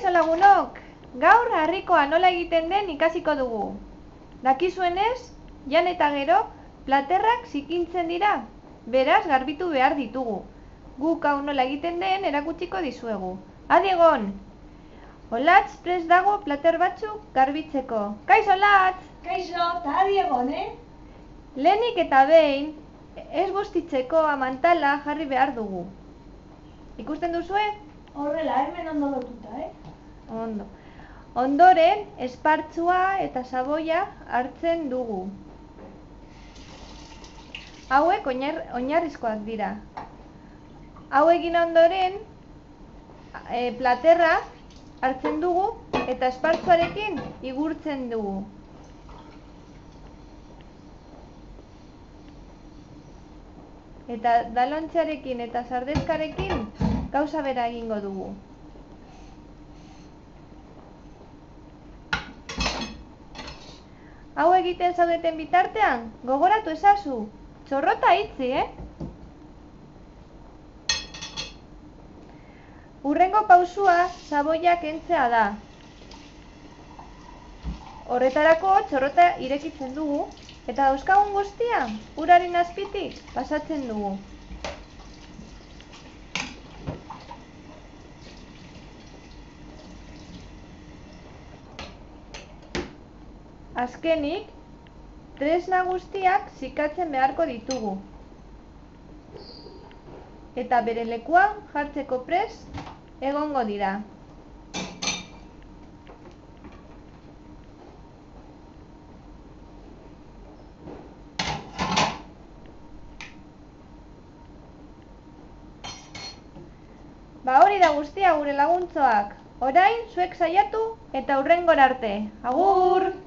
Kaixo lagunok, gaur harrikoa nola egiten den ikasiko dugu. Dakizuenez, jan eta gero, platerrak zikintzen dira, beraz garbitu behar ditugu. Guk hau nola egiten den erakutsiko dizuegu. Adi egon! Olatz prest dago plater batzuk garbitzeko. Kaixo Olatz! Kaixo, eta adi egon, Lehenik eta behin, ez bustitzeko amantala jarri behar dugu. Ikusten duzue? Horrela, hemen ondo lotuta, Ondo. Ondoren, espartzua eta saboia hartzen dugu. Hauek oinarrizkoak dira. Hau egin ondoren, platerra hartzen dugu eta espartzuarekin igurtzen dugu. Eta dalontxarekin eta sardexkarekin gauza bera egingo dugu. Hau egiten zaudeten bitartean, gogoratu ezazu, txorrota itzi, Hurrengo pausua saboia kentzea da. Horretarako txorrota irekitzen dugu, eta dauzkagun guztia uraren azpitik pasatzen dugu. Azkenik, tresna guztiak zikatzen beharko ditugu. Eta bere lekuan jartzeko prest egongo dira. Hori da guztia gure laguntzoak. Orain, zuek saiatu eta hurrengora arte. Agur!